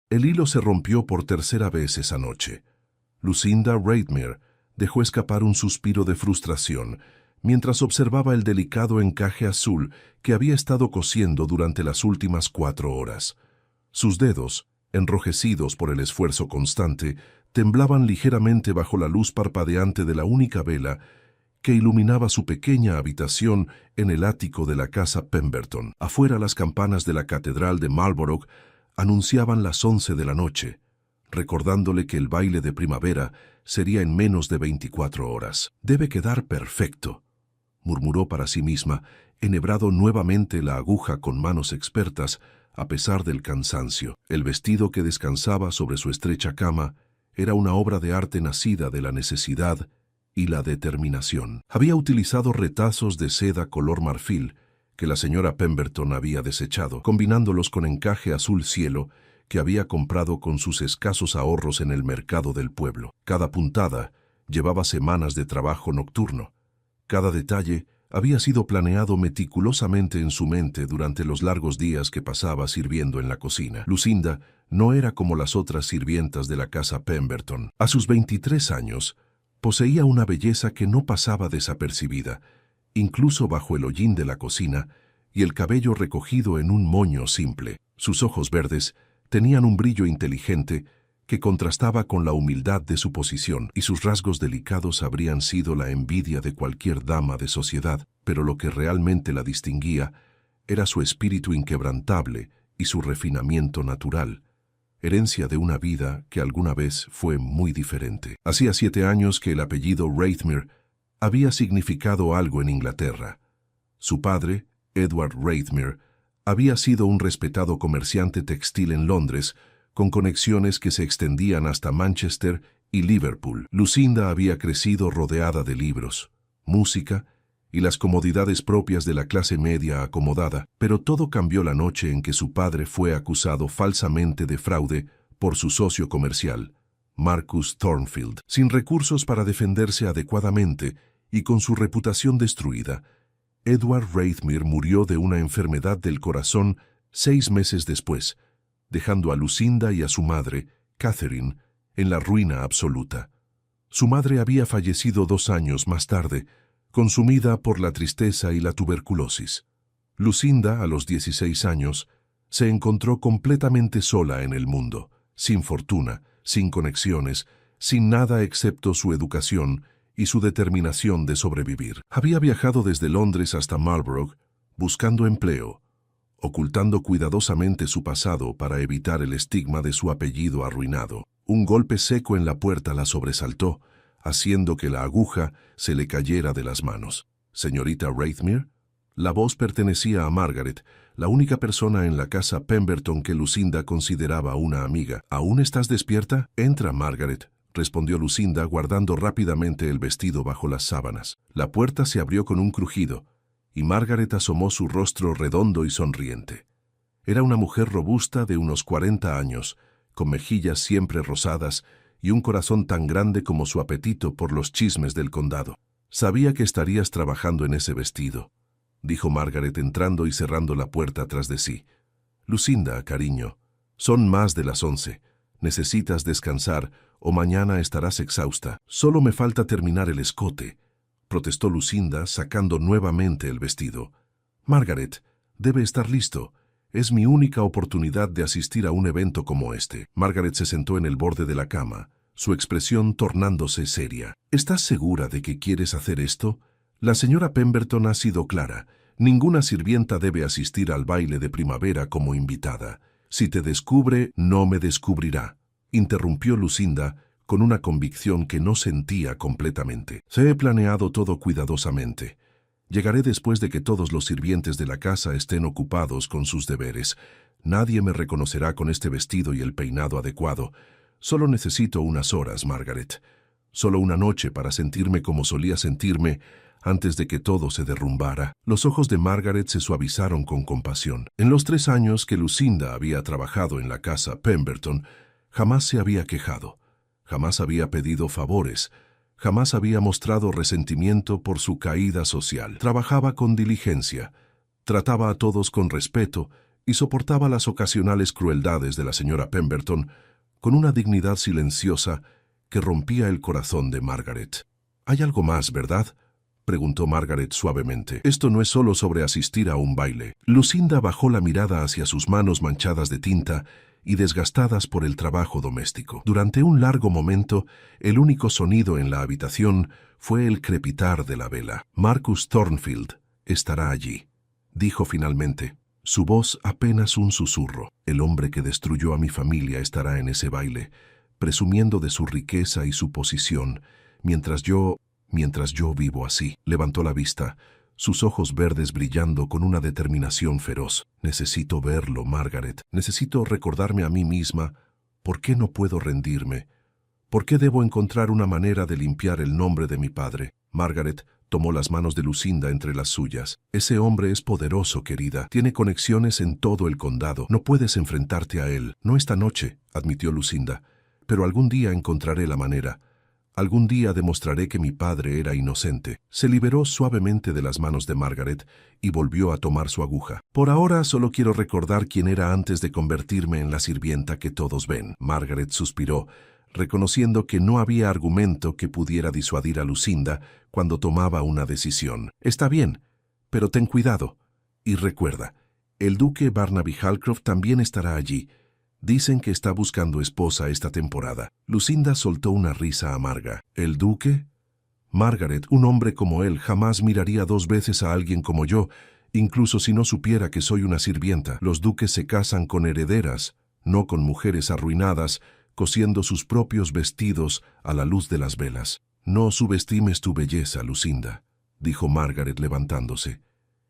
El hilo se rompió por tercera vez esa noche. Lucinda Rathmere dejó escapar un suspiro de frustración mientras observaba el delicado encaje azul que había estado cosiendo durante las últimas 4 horas. Sus dedos, enrojecidos por el esfuerzo constante, temblaban ligeramente bajo la luz parpadeante de la única vela que iluminaba su pequeña habitación en el ático de la casa Pemberton. Afuera, las campanas de la catedral de Marlborough anunciaban las 11 de la noche, recordándole que el baile de primavera sería en menos de 24 horas. «Debe quedar perfecto», murmuró para sí misma, enhebrado nuevamente la aguja con manos expertas, a pesar del cansancio. El vestido que descansaba sobre su estrecha cama era una obra de arte nacida de la necesidad y la determinación. Había utilizado retazos de seda color marfil que la señora Pemberton había desechado, combinándolos con encaje azul cielo que había comprado con sus escasos ahorros en el mercado del pueblo. Cada puntada llevaba semanas de trabajo nocturno. Cada detalle había sido planeado meticulosamente en su mente durante los largos días que pasaba sirviendo en la cocina. Lucinda no era como las otras sirvientas de la casa Pemberton. A sus 23 años, poseía una belleza que no pasaba desapercibida, incluso bajo el hollín de la cocina, y el cabello recogido en un moño simple. Sus ojos verdes tenían un brillo inteligente que contrastaba con la humildad de su posición, y sus rasgos delicados habrían sido la envidia de cualquier dama de sociedad, pero lo que realmente la distinguía era su espíritu inquebrantable y su refinamiento natural, herencia de una vida que alguna vez fue muy diferente. Hacía 7 años que el apellido Rathmere había significado algo en Inglaterra. Su padre, Edward Rathmere, había sido un respetado comerciante textil en Londres, con conexiones que se extendían hasta Manchester y Liverpool. Lucinda había crecido rodeada de libros, música y las comodidades propias de la clase media acomodada, pero todo cambió la noche en que su padre fue acusado falsamente de fraude por su socio comercial, Marcus Thornfield. Sin recursos para defenderse adecuadamente y con su reputación destruida, Edward Rathmere murió de una enfermedad del corazón 6 meses después, dejando a Lucinda y a su madre, Catherine, en la ruina absoluta. Su madre había fallecido 2 años más tarde, consumida por la tristeza y la tuberculosis. Lucinda, a los 16 años, se encontró completamente sola en el mundo, sin fortuna, sin conexiones, sin nada excepto su educación y su determinación de sobrevivir. Había viajado desde Londres hasta Marlborough, buscando empleo, ocultando cuidadosamente su pasado para evitar el estigma de su apellido arruinado. Un golpe seco en la puerta la sobresaltó, haciendo que la aguja se le cayera de las manos. «¿Señorita Rathmere?» La voz pertenecía a Margaret, la única persona en la casa Pemberton que Lucinda consideraba una amiga. «¿Aún estás despierta? Entra, Margaret», respondió Lucinda, guardando rápidamente el vestido bajo las sábanas. La puerta se abrió con un crujido, y Margaret asomó su rostro redondo y sonriente. Era una mujer robusta de unos 40 años, con mejillas siempre rosadas y un corazón tan grande como su apetito por los chismes del condado. «Sabía que estarías trabajando en ese vestido», dijo Margaret entrando y cerrando la puerta tras de sí. «Lucinda, cariño, son más de las 11. Necesitas descansar o mañana estarás exhausta. Solo me falta terminar el escote», protestó Lucinda, sacando nuevamente el vestido. «Margaret, debe estar listo. Es mi única oportunidad de asistir a un evento como este». Margaret se sentó en el borde de la cama, su expresión tornándose seria. «¿Estás segura de que quieres hacer esto? La señora Pemberton ha sido clara. Ninguna sirvienta debe asistir al baile de primavera como invitada. Si te descubre, no me descubrirá», interrumpió Lucinda, con una convicción que no sentía completamente. «Se he planeado todo cuidadosamente. Llegaré después de que todos los sirvientes de la casa estén ocupados con sus deberes. Nadie me reconocerá con este vestido y el peinado adecuado. Solo necesito unas horas, Margaret. Solo una noche para sentirme como solía sentirme antes de que todo se derrumbara». Los ojos de Margaret se suavizaron con compasión. En los 3 años que Lucinda había trabajado en la casa Pemberton, jamás se había quejado. Jamás había pedido favores, jamás había mostrado resentimiento por su caída social. Trabajaba con diligencia, trataba a todos con respeto y soportaba las ocasionales crueldades de la señora Pemberton con una dignidad silenciosa que rompía el corazón de Margaret. «Hay algo más, ¿verdad?», preguntó Margaret suavemente. «Esto no es solo sobre asistir a un baile». Lucinda bajó la mirada hacia sus manos manchadas de tinta y desgastadas por el trabajo doméstico. Durante un largo momento, el único sonido en la habitación fue el crepitar de la vela. «Marcus Thornfield estará allí», dijo finalmente. Su voz apenas un susurro. «El hombre que destruyó a mi familia estará en ese baile, presumiendo de su riqueza y su posición, mientras yo vivo así». Levantó la vista, sus ojos verdes brillando con una determinación feroz. «Necesito verlo, Margaret. Necesito recordarme a mí misma por qué no puedo rendirme. ¿Por qué debo encontrar una manera de limpiar el nombre de mi padre?» Margaret tomó las manos de Lucinda entre las suyas. «Ese hombre es poderoso, querida. Tiene conexiones en todo el condado. No puedes enfrentarte a él». «No esta noche», admitió Lucinda, «pero algún día encontraré la manera. Algún día demostraré que mi padre era inocente». Se liberó suavemente de las manos de Margaret y volvió a tomar su aguja. «Por ahora solo quiero recordar quién era antes de convertirme en la sirvienta que todos ven». Margaret suspiró, reconociendo que no había argumento que pudiera disuadir a Lucinda cuando tomaba una decisión. «Está bien, pero ten cuidado. Y recuerda, el duque Barnaby Halcroft también estará allí. Dicen que está buscando esposa esta temporada». Lucinda soltó una risa amarga. «¿El duque?» «Margaret, un hombre como él jamás miraría dos veces a alguien como yo, incluso si no supiera que soy una sirvienta. Los duques se casan con herederas, no con mujeres arruinadas, cosiendo sus propios vestidos a la luz de las velas». «No subestimes tu belleza, Lucinda», dijo Margaret levantándose.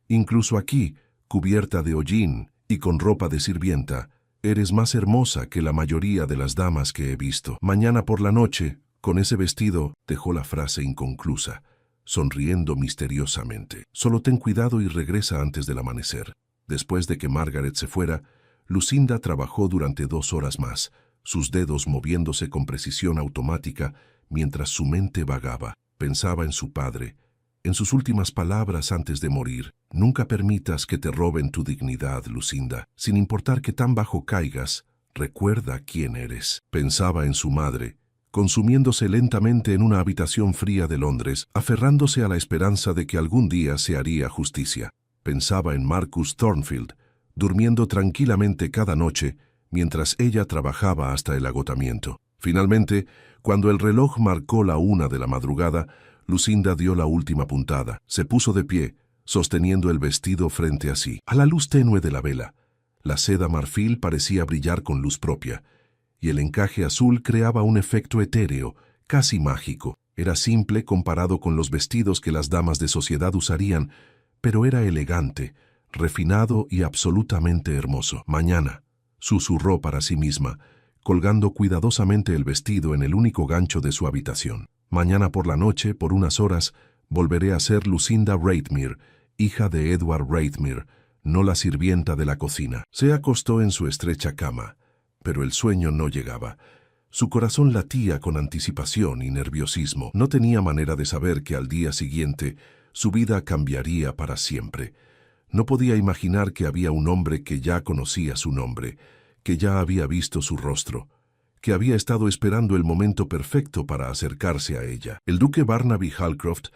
«Incluso aquí, cubierta de hollín y con ropa de sirvienta, eres más hermosa que la mayoría de las damas que he visto. Mañana por la noche, con ese vestido», dejó la frase inconclusa, sonriendo misteriosamente. «Solo ten cuidado y regresa antes del amanecer». Después de que Margaret se fuera, Lucinda trabajó durante 2 horas más, sus dedos moviéndose con precisión automática mientras su mente vagaba. Pensaba en su padre, en sus últimas palabras antes de morir. «Nunca permitas que te roben tu dignidad, Lucinda. Sin importar que tan bajo caigas, recuerda quién eres». Pensaba en su madre, consumiéndose lentamente en una habitación fría de Londres, aferrándose a la esperanza de que algún día se haría justicia. Pensaba en Marcus Thornfield, durmiendo tranquilamente cada noche, mientras ella trabajaba hasta el agotamiento. Finalmente, cuando el reloj marcó la 1 de la madrugada, Lucinda dio la última puntada. Se puso de pie, sosteniendo el vestido frente a sí. A la luz tenue de la vela, la seda marfil parecía brillar con luz propia, y el encaje azul creaba un efecto etéreo, casi mágico. Era simple comparado con los vestidos que las damas de sociedad usarían, pero era elegante, refinado y absolutamente hermoso. «Mañana», susurró para sí misma, colgando cuidadosamente el vestido en el único gancho de su habitación. «Mañana por la noche, por unas horas, volveré a ser Lucinda Rathmere, hija de Edward Rathmere, no la sirvienta de la cocina». Se acostó en su estrecha cama, pero el sueño no llegaba. Su corazón latía con anticipación y nerviosismo. No tenía manera de saber que al día siguiente su vida cambiaría para siempre. No podía imaginar que había un hombre que ya conocía su nombre, que ya había visto su rostro, que había estado esperando el momento perfecto para acercarse a ella. El duque Barnaby Halcroft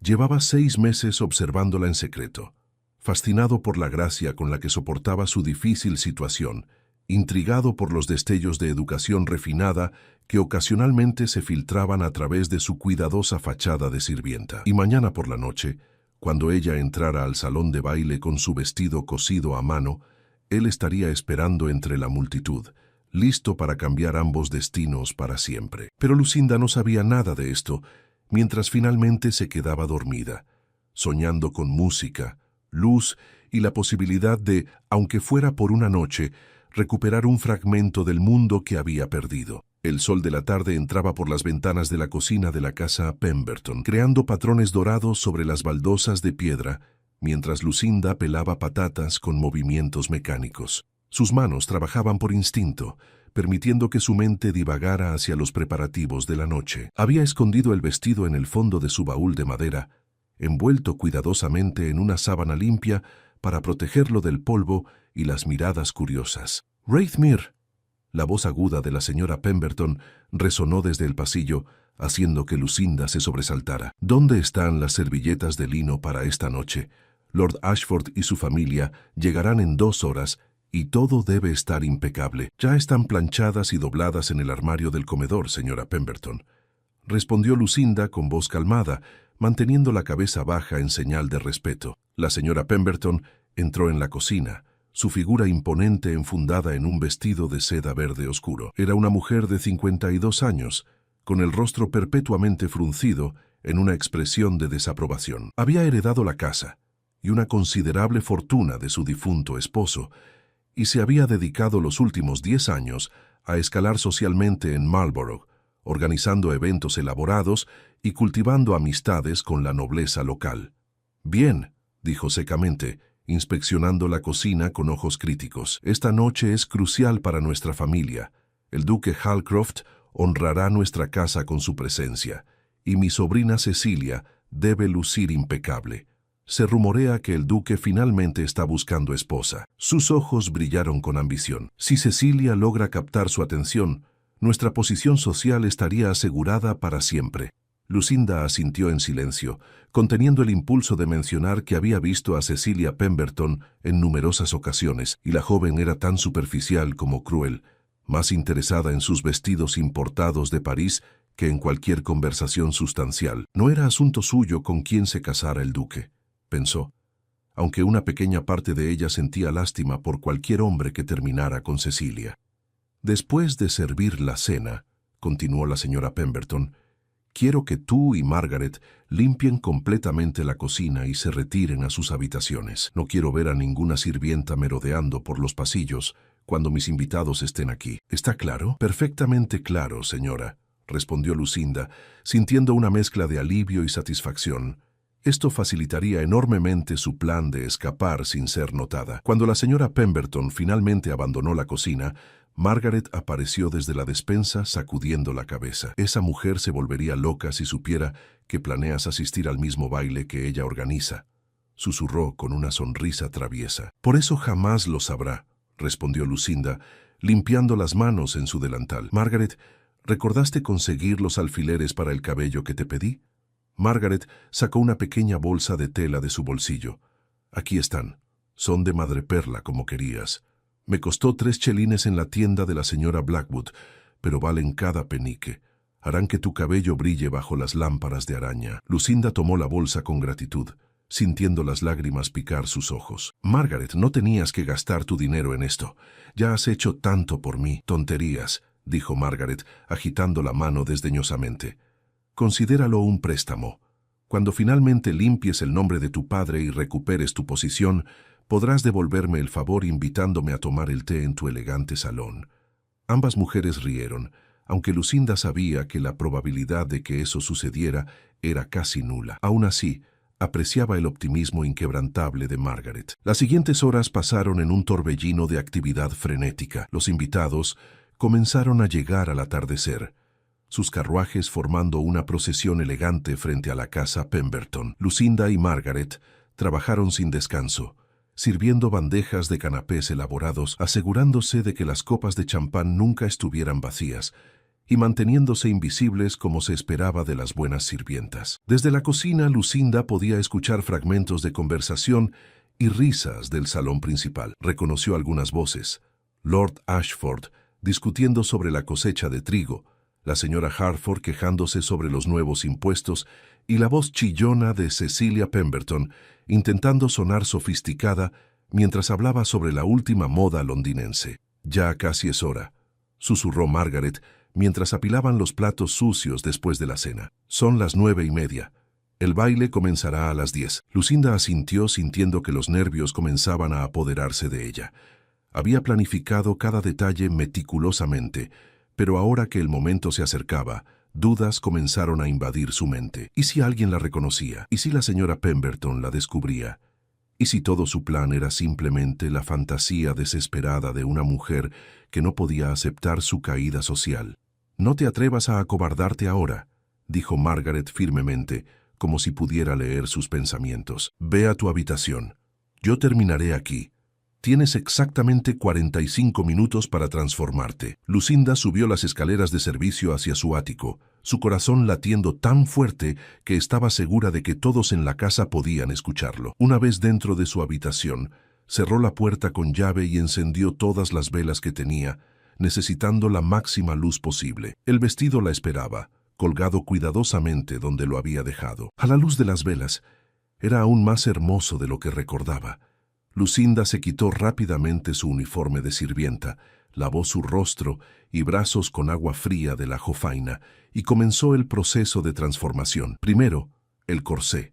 llevaba 6 meses observándola en secreto, fascinado por la gracia con la que soportaba su difícil situación, intrigado por los destellos de educación refinada que ocasionalmente se filtraban a través de su cuidadosa fachada de sirvienta. Y mañana por la noche, cuando ella entrara al salón de baile con su vestido cosido a mano, él estaría esperando entre la multitud, listo para cambiar ambos destinos para siempre. Pero Lucinda no sabía nada de esto, mientras finalmente se quedaba dormida, soñando con música, luz y la posibilidad de, aunque fuera por una noche, recuperar un fragmento del mundo que había perdido. El sol de la tarde entraba por las ventanas de la cocina de la casa Pemberton, creando patrones dorados sobre las baldosas de piedra, mientras Lucinda pelaba patatas con movimientos mecánicos. Sus manos trabajaban por instinto, permitiendo que su mente divagara hacia los preparativos de la noche. Había escondido el vestido en el fondo de su baúl de madera, envuelto cuidadosamente en una sábana limpia para protegerlo del polvo y las miradas curiosas. «Raithmere». La voz aguda de la señora Pemberton resonó desde el pasillo, haciendo que Lucinda se sobresaltara. «¿Dónde están las servilletas de lino para esta noche? Lord Ashford y su familia llegarán en 2 horas y todo debe estar impecable. Ya están planchadas y dobladas en el armario del comedor, señora Pemberton», respondió Lucinda con voz calmada, manteniendo la cabeza baja en señal de respeto. La señora Pemberton entró en la cocina, su figura imponente enfundada en un vestido de seda verde oscuro. Era una mujer de 52 años, con el rostro perpetuamente fruncido en una expresión de desaprobación. Había heredado la casa y una considerable fortuna de su difunto esposo, y se había dedicado los últimos 10 años a escalar socialmente en Marlborough, organizando eventos elaborados y cultivando amistades con la nobleza local. «Bien», dijo secamente, inspeccionando la cocina con ojos críticos. «Esta noche es crucial para nuestra familia. El duque Halcroft honrará nuestra casa con su presencia, y mi sobrina Cecilia debe lucir impecable. Se rumorea que el duque finalmente está buscando esposa». Sus ojos brillaron con ambición. «Si Cecilia logra captar su atención, nuestra posición social estaría asegurada para siempre». Lucinda asintió en silencio, conteniendo el impulso de mencionar que había visto a Cecilia Pemberton en numerosas ocasiones, y la joven era tan superficial como cruel, más interesada en sus vestidos importados de París que en cualquier conversación sustancial. No era asunto suyo con quién se casara el duque, pensó, aunque una pequeña parte de ella sentía lástima por cualquier hombre que terminara con Cecilia. «Después de servir la cena», continuó la señora Pemberton, «quiero que tú y Margaret limpien completamente la cocina y se retiren a sus habitaciones. No quiero ver a ninguna sirvienta merodeando por los pasillos cuando mis invitados estén aquí. ¿Está claro?» «Perfectamente claro, señora», respondió Lucinda, sintiendo una mezcla de alivio y satisfacción. Esto facilitaría enormemente su plan de escapar sin ser notada. Cuando la señora Pemberton finalmente abandonó la cocina, Margaret apareció desde la despensa sacudiendo la cabeza. «Esa mujer se volvería loca si supiera que planeas asistir al mismo baile que ella organiza», susurró con una sonrisa traviesa. «Por eso jamás lo sabrá», respondió Lucinda, limpiando las manos en su delantal. «Margaret, ¿recordaste conseguir los alfileres para el cabello que te pedí?» Margaret sacó una pequeña bolsa de tela de su bolsillo. «Aquí están. Son de madreperla como querías. Me costó 3 chelines en la tienda de la señora Blackwood, pero valen cada penique. Harán que tu cabello brille bajo las lámparas de araña». Lucinda tomó la bolsa con gratitud, sintiendo las lágrimas picar sus ojos. «Margaret, no tenías que gastar tu dinero en esto. Ya has hecho tanto por mí». «Tonterías», dijo Margaret, agitando la mano desdeñosamente. «Considéralo un préstamo. Cuando finalmente limpies el nombre de tu padre y recuperes tu posición, podrás devolverme el favor invitándome a tomar el té en tu elegante salón». Ambas mujeres rieron, aunque Lucinda sabía que la probabilidad de que eso sucediera era casi nula. Aún así, apreciaba el optimismo inquebrantable de Margaret. Las siguientes horas pasaron en un torbellino de actividad frenética. Los invitados comenzaron a llegar al atardecer, sus carruajes formando una procesión elegante frente a la casa Pemberton. Lucinda y Margaret trabajaron sin descanso, sirviendo bandejas de canapés elaborados, asegurándose de que las copas de champán nunca estuvieran vacías, y manteniéndose invisibles como se esperaba de las buenas sirvientas. Desde la cocina, Lucinda podía escuchar fragmentos de conversación y risas del salón principal. Reconoció algunas voces: Lord Ashford discutiendo sobre la cosecha de trigo, la señora Harford quejándose sobre los nuevos impuestos y la voz chillona de Cecilia Pemberton intentando sonar sofisticada mientras hablaba sobre la última moda londinense. «Ya casi es hora», susurró Margaret mientras apilaban los platos sucios después de la cena. «Son las 9:30. El baile comenzará a las 10». Lucinda asintió, sintiendo que los nervios comenzaban a apoderarse de ella. Había planificado cada detalle meticulosamente, pero ahora que el momento se acercaba, dudas comenzaron a invadir su mente. ¿Y si alguien la reconocía? ¿Y si la señora Pemberton la descubría? ¿Y si todo su plan era simplemente la fantasía desesperada de una mujer que no podía aceptar su caída social? «No te atrevas a acobardarte ahora», dijo Margaret firmemente, como si pudiera leer sus pensamientos. «Ve a tu habitación. Yo terminaré aquí. Tienes exactamente 45 minutos para transformarte. Lucinda subió las escaleras de servicio hacia su ático, su corazón latiendo tan fuerte que estaba segura de que todos en la casa podían escucharlo. Una vez dentro de su habitación, cerró la puerta con llave y encendió todas las velas que tenía, necesitando la máxima luz posible. El vestido la esperaba, colgado cuidadosamente donde lo había dejado. A la luz de las velas, era aún más hermoso de lo que recordaba. Lucinda se quitó rápidamente su uniforme de sirvienta, lavó su rostro y brazos con agua fría de la jofaina y comenzó el proceso de transformación. Primero, el corsé.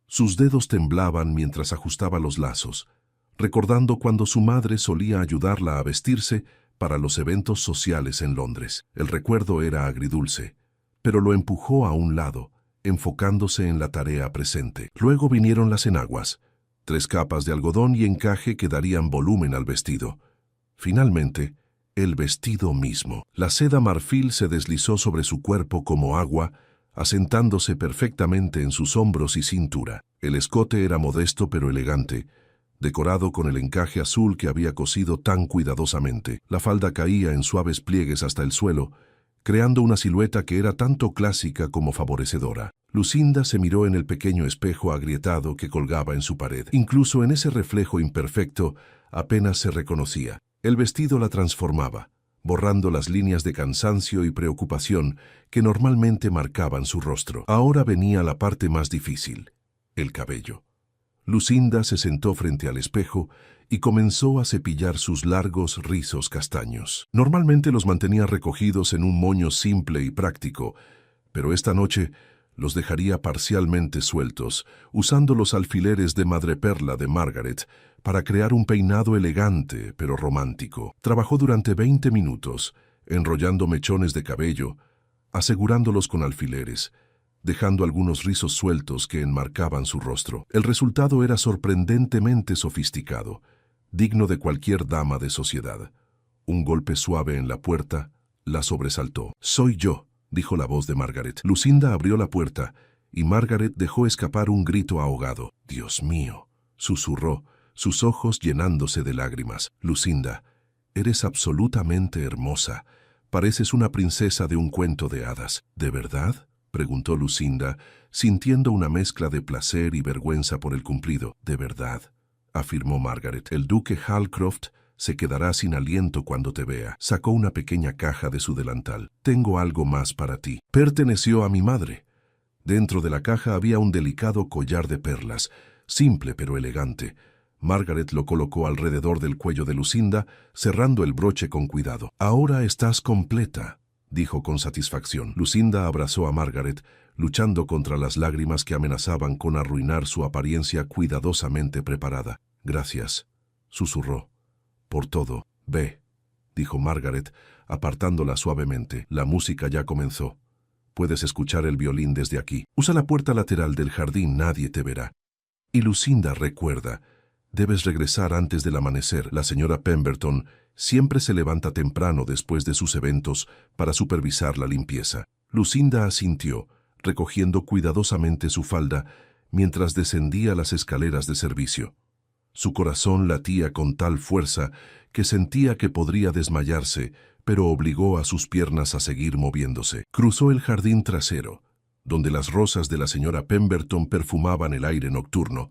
Sus dedos temblaban mientras ajustaba los lazos, recordando cuando su madre solía ayudarla a vestirse para los eventos sociales en Londres. El recuerdo era agridulce, pero lo empujó a un lado, enfocándose en la tarea presente. Luego vinieron las enaguas, 3 capas de algodón y encaje que darían volumen al vestido. Finalmente, el vestido mismo. La seda marfil se deslizó sobre su cuerpo como agua, asentándose perfectamente en sus hombros y cintura. El escote era modesto pero elegante, decorado con el encaje azul que había cosido tan cuidadosamente. La falda caía en suaves pliegues hasta el suelo, creando una silueta que era tanto clásica como favorecedora. Lucinda se miró en el pequeño espejo agrietado que colgaba en su pared. Incluso en ese reflejo imperfecto, apenas se reconocía. El vestido la transformaba, borrando las líneas de cansancio y preocupación que normalmente marcaban su rostro. Ahora venía la parte más difícil, el cabello. Lucinda se sentó frente al espejo y comenzó a cepillar sus largos rizos castaños. Normalmente los mantenía recogidos en un moño simple y práctico, pero esta noche los dejaría parcialmente sueltos, usando los alfileres de madreperla de Margaret para crear un peinado elegante pero romántico. Trabajó durante 20 minutos, enrollando mechones de cabello, asegurándolos con alfileres, dejando algunos rizos sueltos que enmarcaban su rostro. El resultado era sorprendentemente sofisticado, digno de cualquier dama de sociedad. Un golpe suave en la puerta la sobresaltó. «Soy yo», dijo la voz de Margaret. Lucinda abrió la puerta y Margaret dejó escapar un grito ahogado. «Dios mío», susurró, sus ojos llenándose de lágrimas. «Lucinda, eres absolutamente hermosa. Pareces una princesa de un cuento de hadas». «¿De verdad?», preguntó Lucinda, sintiendo una mezcla de placer y vergüenza por el cumplido. «De verdad», afirmó Margaret. «El duque Halcroft se quedará sin aliento cuando te vea». Sacó una pequeña caja de su delantal. «Tengo algo más para ti. Perteneció a mi madre». Dentro de la caja había un delicado collar de perlas, simple pero elegante. Margaret lo colocó alrededor del cuello de Lucinda, cerrando el broche con cuidado. «Ahora estás completa», dijo con satisfacción. Lucinda abrazó a Margaret, luchando contra las lágrimas que amenazaban con arruinar su apariencia cuidadosamente preparada. «Gracias», susurró. «Por todo». «Ve», dijo Margaret, apartándola suavemente. «La música ya comenzó. Puedes escuchar el violín desde aquí. Usa la puerta lateral del jardín, nadie te verá. Y Lucinda, recuerda, debes regresar antes del amanecer. La señora Pemberton siempre se levanta temprano después de sus eventos para supervisar la limpieza». Lucinda asintió, recogiendo cuidadosamente su falda mientras descendía las escaleras de servicio. Su corazón latía con tal fuerza que sentía que podría desmayarse, pero obligó a sus piernas a seguir moviéndose. Cruzó el jardín trasero, donde las rosas de la señora Pemberton perfumaban el aire nocturno,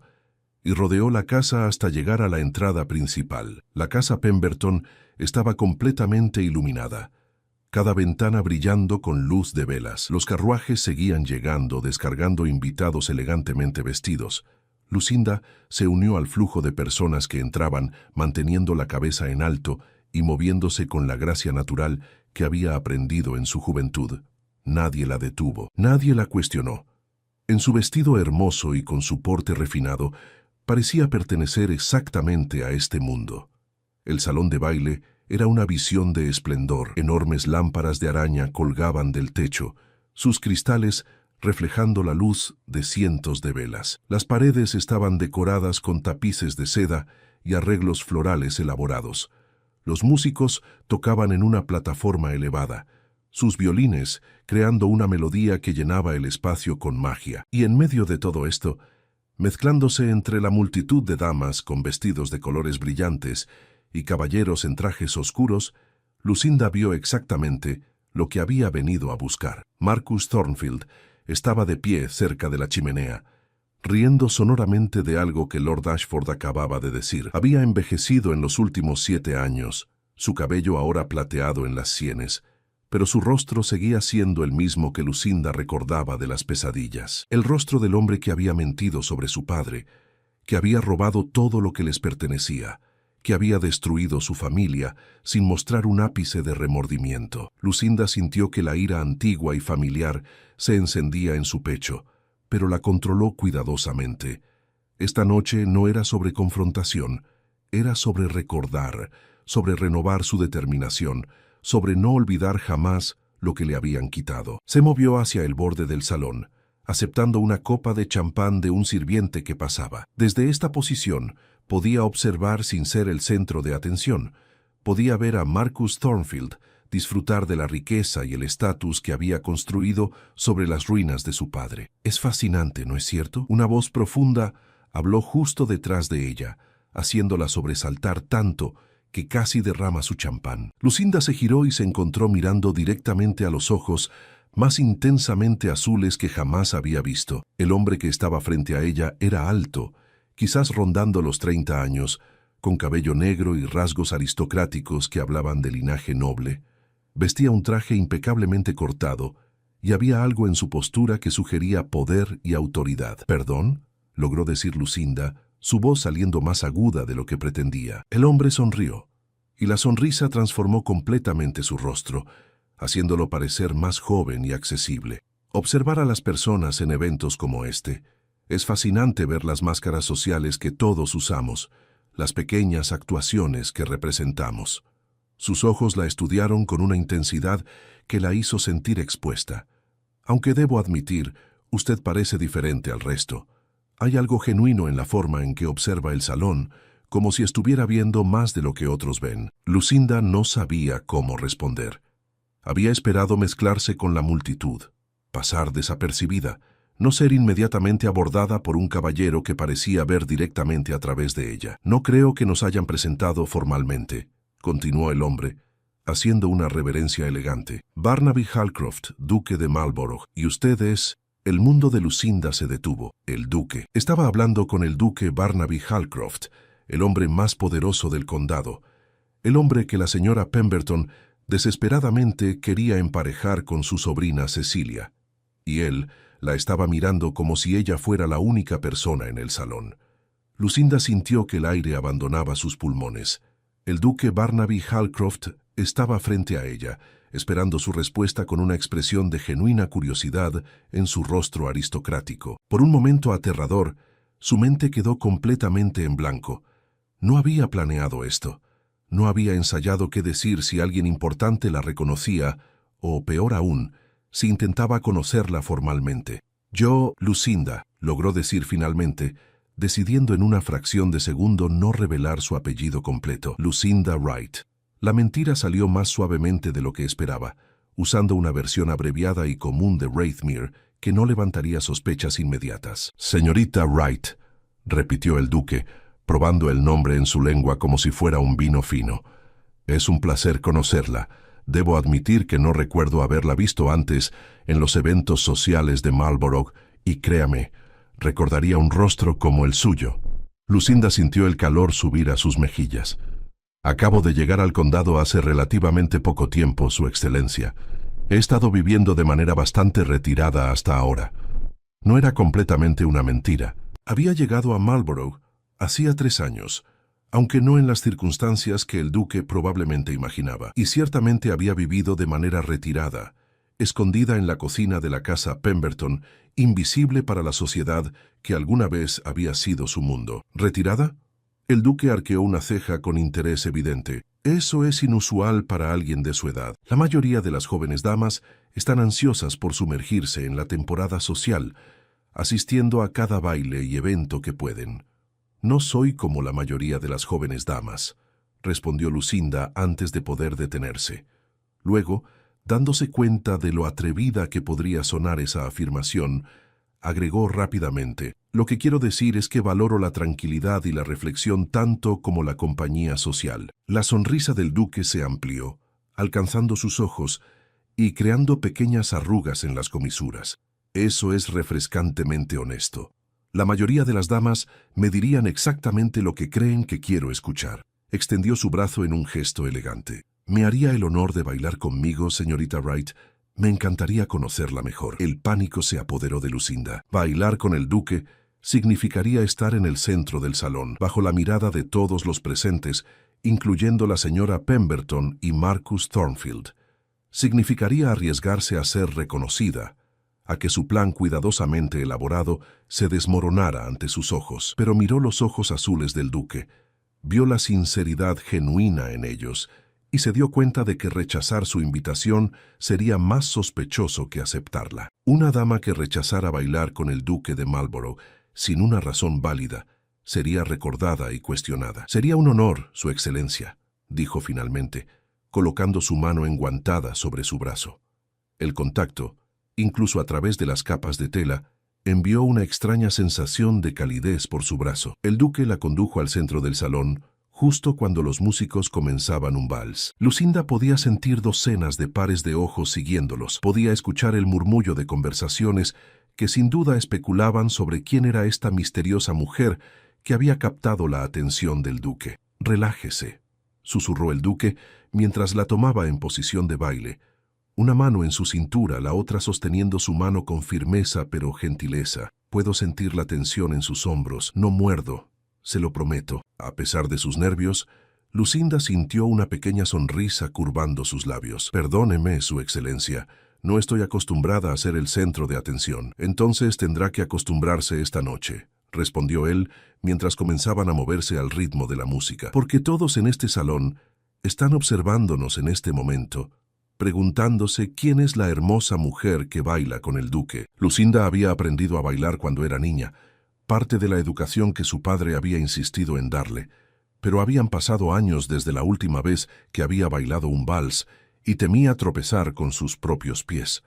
y rodeó la casa hasta llegar a la entrada principal. La casa Pemberton estaba completamente iluminada, cada ventana brillando con luz de velas. Los carruajes seguían llegando, descargando invitados elegantemente vestidos. Lucinda se unió al flujo de personas que entraban, manteniendo la cabeza en alto y moviéndose con la gracia natural que había aprendido en su juventud. Nadie la detuvo, nadie la cuestionó. En su vestido hermoso y con su porte refinado, parecía pertenecer exactamente a este mundo. El salón de baile era una visión de esplendor. Enormes lámparas de araña colgaban del techo, sus cristales reflejando la luz de cientos de velas. Las paredes estaban decoradas con tapices de seda y arreglos florales elaborados. Los músicos tocaban en una plataforma elevada, sus violines creando una melodía que llenaba el espacio con magia. Y en medio de todo esto, Mezclándose entre la multitud de damas con vestidos de colores brillantes y caballeros en trajes oscuros, Lucinda vio exactamente lo que había venido a buscar. Marcus Thornfield estaba de pie cerca de la chimenea, riendo sonoramente de algo que Lord Ashford acababa de decir. Había envejecido en los últimos 7 años, su cabello ahora plateado en las sienes, pero su rostro seguía siendo el mismo que Lucinda recordaba de las pesadillas. El rostro del hombre que había mentido sobre su padre, que había robado todo lo que les pertenecía, que había destruido su familia sin mostrar un ápice de remordimiento. Lucinda sintió que la ira antigua y familiar se encendía en su pecho, pero la controló cuidadosamente. Esta noche no era sobre confrontación, era sobre recordar, sobre renovar su determinación, sobre no olvidar jamás lo que le habían quitado. Se movió hacia el borde del salón, aceptando una copa de champán de un sirviente que pasaba. Desde esta posición podía observar sin ser el centro de atención. Podía ver a Marcus Thornfield disfrutar de la riqueza y el estatus que había construido sobre las ruinas de su padre. Es fascinante, ¿no es cierto? Una voz profunda habló justo detrás de ella, haciéndola sobresaltar tanto que casi derrama su champán. Lucinda se giró y se encontró mirando directamente a los ojos más intensamente azules que jamás había visto. El hombre que estaba frente a ella era alto, quizás rondando los 30 años, con cabello negro y rasgos aristocráticos que hablaban de linaje noble. Vestía un traje impecablemente cortado, y había algo en su postura que sugería poder y autoridad. «¿Perdón?», logró decir Lucinda, su voz saliendo más aguda de lo que pretendía. El hombre sonrió, y la sonrisa transformó completamente su rostro, haciéndolo parecer más joven y accesible. Observar a las personas en eventos como este. Es fascinante ver las máscaras sociales que todos usamos, las pequeñas actuaciones que representamos. Sus ojos la estudiaron con una intensidad que la hizo sentir expuesta. Aunque debo admitir, usted parece diferente al resto. Hay algo genuino en la forma en que observa el salón, como si estuviera viendo más de lo que otros ven. Lucinda no sabía cómo responder. Había esperado mezclarse con la multitud, pasar desapercibida, no ser inmediatamente abordada por un caballero que parecía ver directamente a través de ella. «No creo que nos hayan presentado formalmente», continuó el hombre, haciendo una reverencia elegante. «Barnaby Halcroft, duque de Marlborough, y usted es...». El mundo de Lucinda se detuvo. El duque. Estaba hablando con el duque Barnaby Halcroft, el hombre más poderoso del condado, el hombre que la señora Pemberton desesperadamente quería emparejar con su sobrina Cecilia, y él la estaba mirando como si ella fuera la única persona en el salón. Lucinda sintió que el aire abandonaba sus pulmones. El duque Barnaby Halcroft estaba frente a ella, esperando su respuesta con una expresión de genuina curiosidad en su rostro aristocrático. Por un momento aterrador, su mente quedó completamente en blanco. No había planeado esto. No había ensayado qué decir si alguien importante la reconocía, o peor aún, si intentaba conocerla formalmente. «Yo, Lucinda», logró decir finalmente, decidiendo en una fracción de segundo no revelar su apellido completo. «Lucinda Wright». La mentira salió más suavemente de lo que esperaba, usando una versión abreviada y común de Wraithmere que no levantaría sospechas inmediatas. «Señorita Wright», repitió el duque, probando el nombre en su lengua como si fuera un vino fino. «Es un placer conocerla. Debo admitir que no recuerdo haberla visto antes en los eventos sociales de Marlborough y créame, recordaría un rostro como el suyo». Lucinda sintió el calor subir a sus mejillas. «Acabo de llegar al condado hace relativamente poco tiempo, Su Excelencia. He estado viviendo de manera bastante retirada hasta ahora». No era completamente una mentira. Había llegado a Marlborough hacía 3 años, aunque no en las circunstancias que el duque probablemente imaginaba, y ciertamente había vivido de manera retirada, escondida en la cocina de la casa Pemberton, invisible para la sociedad que alguna vez había sido su mundo. ¿Retirada? El duque arqueó una ceja con interés evidente. Eso es inusual para alguien de su edad. La mayoría de las jóvenes damas están ansiosas por sumergirse en la temporada social, asistiendo a cada baile y evento que pueden. «No soy como la mayoría de las jóvenes damas», respondió Lucinda antes de poder detenerse. Luego, dándose cuenta de lo atrevida que podría sonar esa afirmación, agregó rápidamente. Lo que quiero decir es que valoro la tranquilidad y la reflexión tanto como la compañía social. La sonrisa del duque se amplió, alcanzando sus ojos y creando pequeñas arrugas en las comisuras. Eso es refrescantemente honesto. La mayoría de las damas me dirían exactamente lo que creen que quiero escuchar. Extendió su brazo en un gesto elegante. ¿Me haría el honor de bailar conmigo, señorita Wright? Me encantaría conocerla mejor. El pánico se apoderó de Lucinda. Bailar con el duque significaría estar en el centro del salón, bajo la mirada de todos los presentes, incluyendo la señora Pemberton y Marcus Thornfield. Significaría arriesgarse a ser reconocida, a que su plan cuidadosamente elaborado se desmoronara ante sus ojos. Pero miró los ojos azules del duque, vio la sinceridad genuina en ellos y se dio cuenta de que rechazar su invitación sería más sospechoso que aceptarla. Una dama que rechazara bailar con el duque de Marlborough sin una razón válida sería recordada y cuestionada. «Sería un honor, Su Excelencia», dijo finalmente, colocando su mano enguantada sobre su brazo. El contacto, incluso a través de las capas de tela, envió una extraña sensación de calidez por su brazo. El duque la condujo al centro del salón, justo cuando los músicos comenzaban un vals. Lucinda podía sentir docenas de pares de ojos siguiéndolos. Podía escuchar el murmullo de conversaciones que sin duda especulaban sobre quién era esta misteriosa mujer que había captado la atención del duque. «Relájese», susurró el duque mientras la tomaba en posición de baile, una mano en su cintura, la otra sosteniendo su mano con firmeza pero gentileza. «Puedo sentir la tensión en sus hombros. No muerdo, se lo prometo». A pesar de sus nervios, Lucinda sintió una pequeña sonrisa curvando sus labios. «Perdóneme, Su Excelencia, no estoy acostumbrada a ser el centro de atención». «Entonces tendrá que acostumbrarse esta noche», respondió él mientras comenzaban a moverse al ritmo de la música. «Porque todos en este salón están observándonos en este momento, preguntándose quién es la hermosa mujer que baila con el duque». Lucinda había aprendido a bailar cuando era niña, parte de la educación que su padre había insistido en darle, pero habían pasado años desde la última vez que había bailado un vals y temía tropezar con sus propios pies.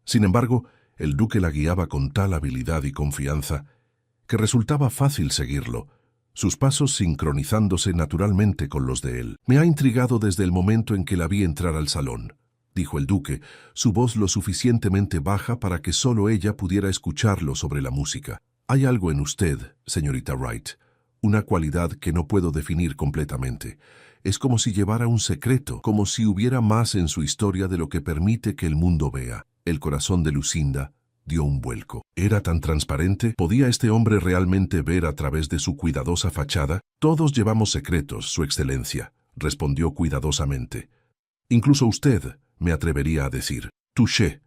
Sin embargo, el duque la guiaba con tal habilidad y confianza que resultaba fácil seguirlo, sus pasos sincronizándose naturalmente con los de él. «Me ha intrigado desde el momento en que la vi entrar al salón», dijo el duque, su voz lo suficientemente baja para que solo ella pudiera escucharlo sobre la música. «Hay algo en usted, señorita Wright, una cualidad que no puedo definir completamente. Es como si llevara un secreto, como si hubiera más en su historia de lo que permite que el mundo vea». El corazón de Lucinda dio un vuelco. ¿Era tan transparente? ¿Podía este hombre realmente ver a través de su cuidadosa fachada? «Todos llevamos secretos, Su Excelencia», respondió cuidadosamente. «Incluso usted, me atrevería a decir». «Touché»,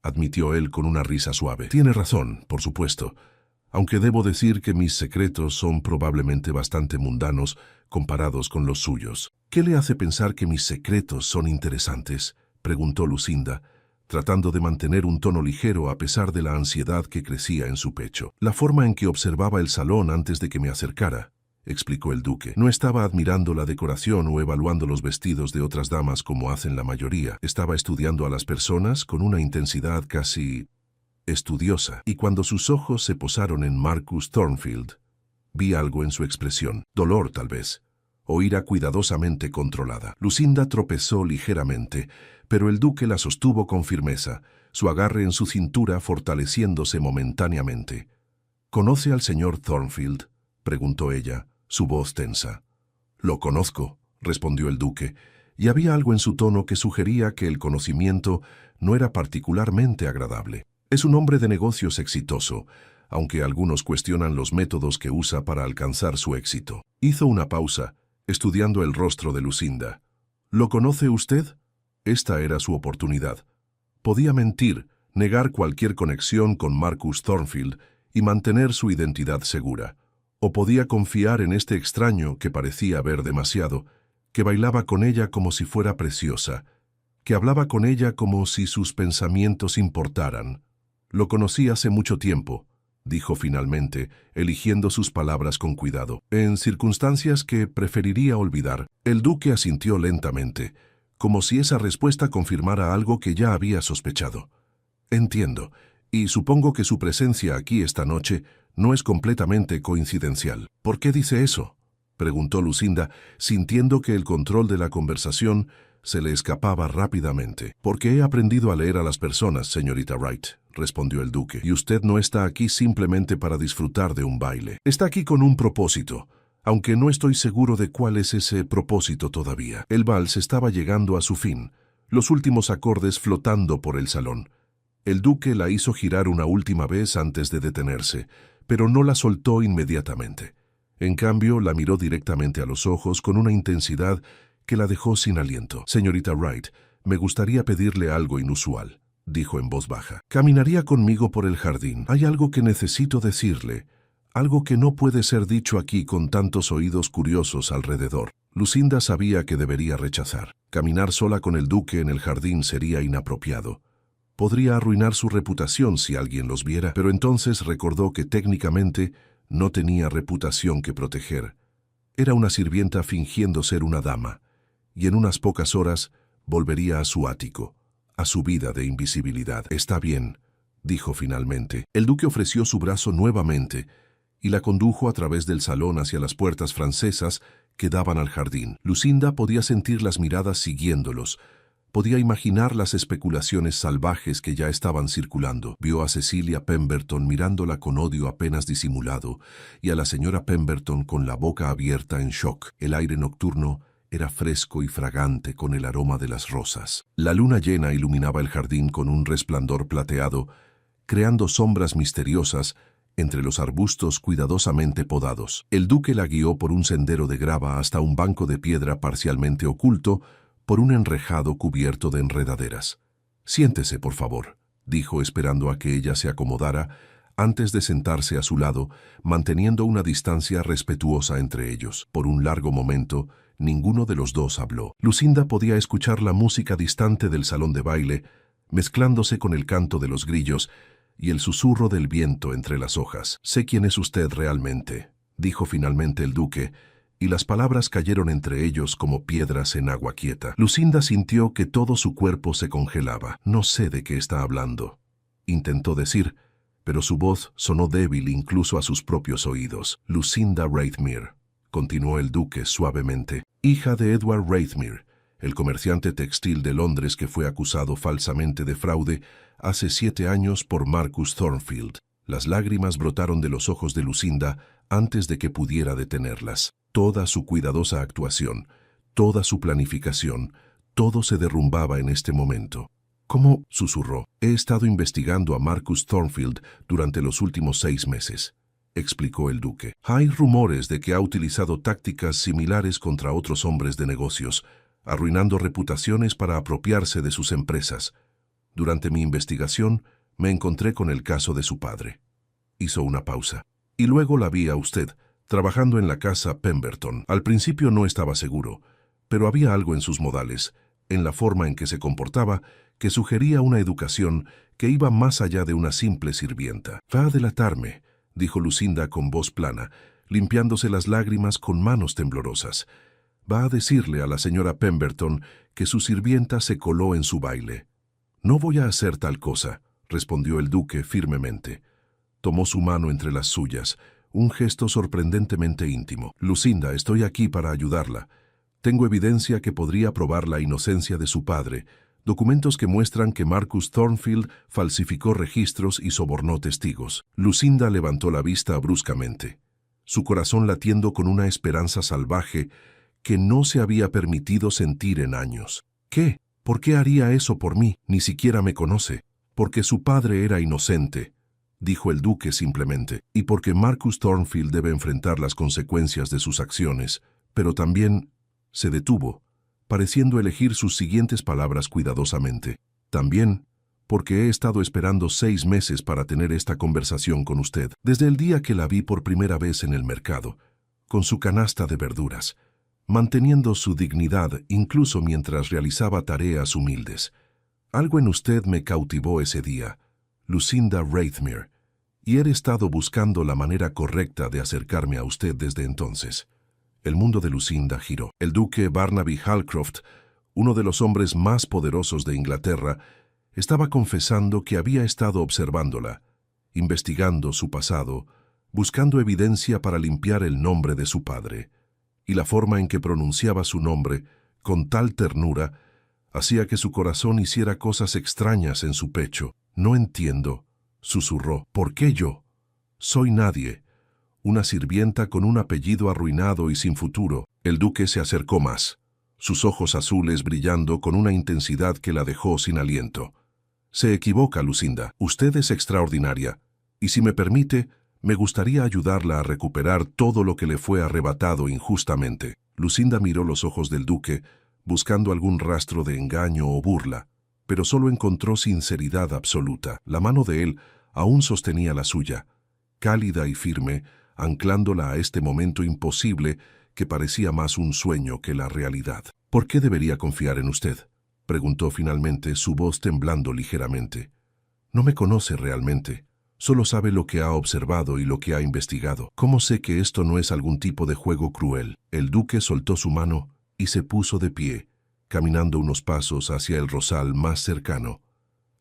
admitió él con una risa suave. «Tiene razón, por supuesto, aunque debo decir que mis secretos son probablemente bastante mundanos comparados con los suyos». «¿Qué le hace pensar que mis secretos son interesantes?», preguntó Lucinda, tratando de mantener un tono ligero a pesar de la ansiedad que crecía en su pecho. «La forma en que observaba el salón antes de que me acercara», explicó el duque. «No estaba admirando la decoración o evaluando los vestidos de otras damas como hacen la mayoría. Estaba estudiando a las personas con una intensidad casi estudiosa. Y cuando sus ojos se posaron en Marcus Thornfield, vi algo en su expresión. Dolor, tal vez, o ira cuidadosamente controlada». Lucinda tropezó ligeramente, pero el duque la sostuvo con firmeza, su agarre en su cintura fortaleciéndose momentáneamente. «¿Conoce al señor Thornfield?», preguntó ella, su voz tensa. «Lo conozco», respondió el duque, y había algo en su tono que sugería que el conocimiento no era particularmente agradable. «Es un hombre de negocios exitoso, aunque algunos cuestionan los métodos que usa para alcanzar su éxito». Hizo una pausa, estudiando el rostro de Lucinda. «¿Lo conoce usted?». Esta era su oportunidad. Podía mentir, negar cualquier conexión con Marcus Thornfield y mantener su identidad segura. O podía confiar en este extraño que parecía ver demasiado, que bailaba con ella como si fuera preciosa, que hablaba con ella como si sus pensamientos importaran. «Lo conocí hace mucho tiempo», dijo finalmente, eligiendo sus palabras con cuidado, «en circunstancias que preferiría olvidar». El duque asintió lentamente, como si esa respuesta confirmara algo que ya había sospechado. «Entiendo. Y supongo que su presencia aquí esta noche no es completamente coincidencial. ¿Por qué dice eso?, preguntó Lucinda, sintiendo que el control de la conversación se le escapaba rápidamente. «Porque he aprendido a leer a las personas, señorita Wright», respondió el duque, «y usted no está aquí simplemente para disfrutar de un baile. Está aquí con un propósito, aunque no estoy seguro de cuál es ese propósito todavía». El vals estaba llegando a su fin, los últimos acordes flotando por el salón. El duque la hizo girar una última vez antes de detenerse, pero no la soltó inmediatamente. En cambio, la miró directamente a los ojos con una intensidad que la dejó sin aliento. «Señorita Wright, me gustaría pedirle algo inusual», dijo en voz baja. «Caminaría conmigo por el jardín. Hay algo que necesito decirle, algo que no puede ser dicho aquí con tantos oídos curiosos alrededor». Lucinda sabía que debería rechazar. Caminar sola con el duque en el jardín sería inapropiado. Podría arruinar su reputación si alguien los viera, pero entonces recordó que técnicamente no tenía reputación que proteger. Era una sirvienta fingiendo ser una dama, y en unas pocas horas volvería a su ático, a su vida de invisibilidad. «Está bien», dijo finalmente. El duque ofreció su brazo nuevamente y la condujo a través del salón hacia las puertas francesas que daban al jardín. Lucinda podía sentir las miradas siguiéndolos. Podía imaginar las especulaciones salvajes que ya estaban circulando. Vio a Cecilia Pemberton mirándola con odio apenas disimulado y a la señora Pemberton con la boca abierta en shock. El aire nocturno era fresco y fragante con el aroma de las rosas. La luna llena iluminaba el jardín con un resplandor plateado, creando sombras misteriosas entre los arbustos cuidadosamente podados. El duque la guió por un sendero de grava hasta un banco de piedra parcialmente oculto por un enrejado cubierto de enredaderas. «Siéntese, por favor», dijo esperando a que ella se acomodara antes de sentarse a su lado, manteniendo una distancia respetuosa entre ellos. Por un largo momento, ninguno de los dos habló. Lucinda podía escuchar la música distante del salón de baile, mezclándose con el canto de los grillos y el susurro del viento entre las hojas. «Sé quién es usted realmente», dijo finalmente el duque, y las palabras cayeron entre ellos como piedras en agua quieta. Lucinda sintió que todo su cuerpo se congelaba. «No sé de qué está hablando», intentó decir, pero su voz sonó débil incluso a sus propios oídos. «Lucinda Raithmere», continuó el duque suavemente, «hija de Edward Raithmere, el comerciante textil de Londres que fue acusado falsamente de fraude hace 7 años por Marcus Thornfield». Las lágrimas brotaron de los ojos de Lucinda antes de que pudiera detenerlas. Toda su cuidadosa actuación, toda su planificación, todo se derrumbaba en este momento. «¿Cómo?», susurró. «He estado investigando a Marcus Thornfield durante los últimos 6 meses», explicó el duque. «Hay rumores de que ha utilizado tácticas similares contra otros hombres de negocios, arruinando reputaciones para apropiarse de sus empresas. Durante mi investigación, me encontré con el caso de su padre». Hizo una pausa. «Y luego la vi a usted, trabajando en la casa Pemberton. Al principio no estaba seguro, pero había algo en sus modales, en la forma en que se comportaba, que sugería una educación que iba más allá de una simple sirvienta». «Va a delatarme», dijo Lucinda con voz plana, limpiándose las lágrimas con manos temblorosas. «Va a decirle a la señora Pemberton que su sirvienta se coló en su baile». «No voy a hacer tal cosa», respondió el duque firmemente. Tomó su mano entre las suyas, un gesto sorprendentemente íntimo. «Lucinda, estoy aquí para ayudarla. Tengo evidencia que podría probar la inocencia de su padre, documentos que muestran que Marcus Thornfield falsificó registros y sobornó testigos». Lucinda levantó la vista bruscamente, su corazón latiendo con una esperanza salvaje que no se había permitido sentir en años. «¿Qué? ¿Por qué haría eso por mí? Ni siquiera me conoce». «Porque su padre era inocente», dijo el duque simplemente, «y porque Marcus Thornfield debe enfrentar las consecuencias de sus acciones, pero también…». Se detuvo, pareciendo elegir sus siguientes palabras cuidadosamente. «También porque he estado esperando 6 meses para tener esta conversación con usted, desde el día que la vi por primera vez en el mercado, con su canasta de verduras, manteniendo su dignidad incluso mientras realizaba tareas humildes. Algo en usted me cautivó ese día, Lucinda Raithmere, y he estado buscando la manera correcta de acercarme a usted desde entonces». El mundo de Lucinda giró. El duque Barnaby Halcroft, uno de los hombres más poderosos de Inglaterra, Estaba confesando que había estado observándola, investigando su pasado, buscando evidencia para limpiar el nombre de su padre, y la forma en que pronunciaba su nombre, con tal ternura, hacía que su corazón hiciera cosas extrañas en su pecho. «No entiendo», susurró. «¿Por qué yo? Soy nadie, una sirvienta con un apellido arruinado y sin futuro». El duque se acercó más, sus ojos azules brillando con una intensidad que la dejó sin aliento. «Se equivoca, Lucinda. Usted es extraordinaria, y si me permite, me gustaría ayudarla a recuperar todo lo que le fue arrebatado injustamente». Lucinda miró los ojos del duque, buscando algún rastro de engaño o burla, pero solo encontró sinceridad absoluta. La mano de él aún sostenía la suya, cálida y firme, anclándola a este momento imposible que parecía más un sueño que la realidad. «¿Por qué debería confiar en usted?», preguntó finalmente, su voz temblando ligeramente. «No me conoce realmente. Solo sabe lo que ha observado y lo que ha investigado. ¿Cómo sé que esto no es algún tipo de juego cruel?». El duque soltó su mano y se puso de pie, caminando unos pasos hacia el rosal más cercano.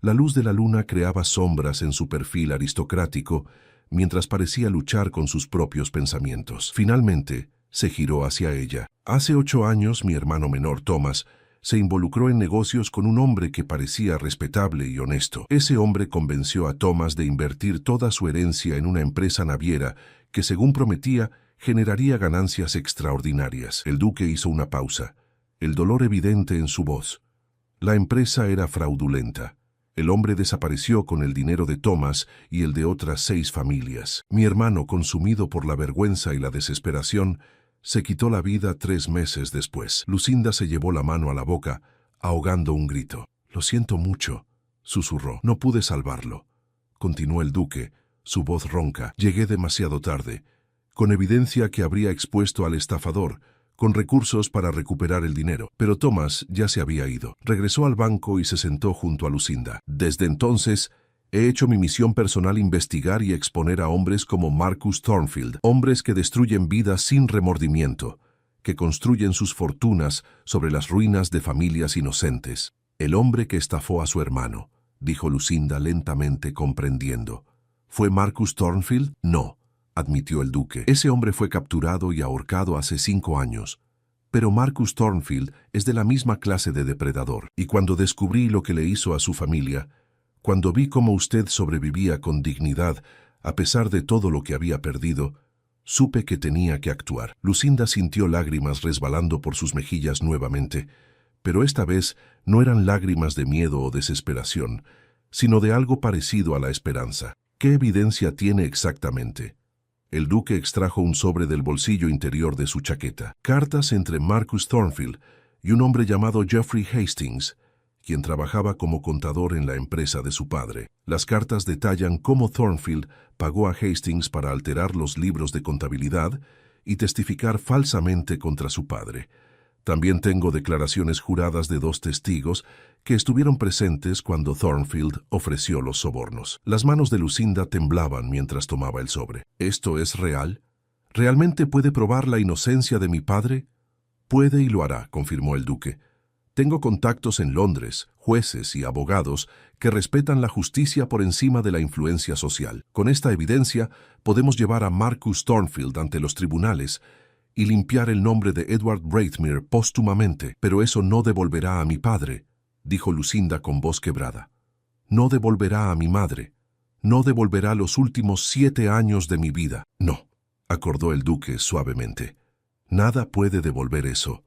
La luz de la luna creaba sombras en su perfil aristocrático, mientras parecía luchar con sus propios pensamientos. Finalmente, se giró hacia ella. «Hace 8 años, mi hermano menor, Thomas, se involucró en negocios con un hombre que parecía respetable y honesto. Ese hombre convenció a Thomas de invertir toda su herencia en una empresa naviera que, según prometía, generaría ganancias extraordinarias». El duque hizo una pausa, el dolor evidente en su voz. La empresa era fraudulenta. El hombre desapareció con el dinero de Thomas y el de otras 6 familias. Mi hermano, consumido por la vergüenza y la desesperación, se quitó la vida 3 meses después. Lucinda se llevó la mano a la boca, ahogando un grito. «Lo siento mucho», susurró. «No pude salvarlo», continuó el duque, su voz ronca. «Llegué demasiado tarde, con evidencia que habría expuesto al estafador, con recursos para recuperar el dinero. Pero Thomas ya se había ido». Regresó al banco y se sentó junto a Lucinda. «Desde entonces, he hecho mi misión personal investigar y exponer a hombres como Marcus Thornfield, hombres que destruyen vidas sin remordimiento, que construyen sus fortunas sobre las ruinas de familias inocentes». «El hombre que estafó a su hermano», dijo Lucinda lentamente, comprendiendo. «¿Fue Marcus Thornfield?» «No», admitió el duque. «Ese hombre fue capturado y ahorcado hace 5 años. Pero Marcus Thornfield es de la misma clase de depredador. Y cuando descubrí lo que le hizo a su familia, cuando vi cómo usted sobrevivía con dignidad a pesar de todo lo que había perdido, supe que tenía que actuar». Lucinda sintió lágrimas resbalando por sus mejillas nuevamente, pero esta vez no eran lágrimas de miedo o desesperación, sino de algo parecido a la esperanza. «¿Qué evidencia tiene exactamente?». El duque extrajo un sobre del bolsillo interior de su chaqueta. «Cartas entre Marcus Thornfield y un hombre llamado Jeffrey Hastings, quien trabajaba como contador en la empresa de su padre. Las cartas detallan cómo Thornfield pagó a Hastings para alterar los libros de contabilidad y testificar falsamente contra su padre. También tengo declaraciones juradas de 2 testigos que estuvieron presentes cuando Thornfield ofreció los sobornos». Las manos de Lucinda temblaban mientras tomaba el sobre. «¿Esto es real? ¿Realmente puede probar la inocencia de mi padre?». «Puede y lo hará», confirmó el duque. «Tengo contactos en Londres, jueces y abogados que respetan la justicia por encima de la influencia social. Con esta evidencia podemos llevar a Marcus Thornfield ante los tribunales y limpiar el nombre de Edward Braithmere póstumamente». «Pero eso no devolverá a mi padre», dijo Lucinda con voz quebrada. «No devolverá a mi madre. No devolverá los últimos 7 años de mi vida». «No», acordó el duque suavemente. «Nada puede devolver eso.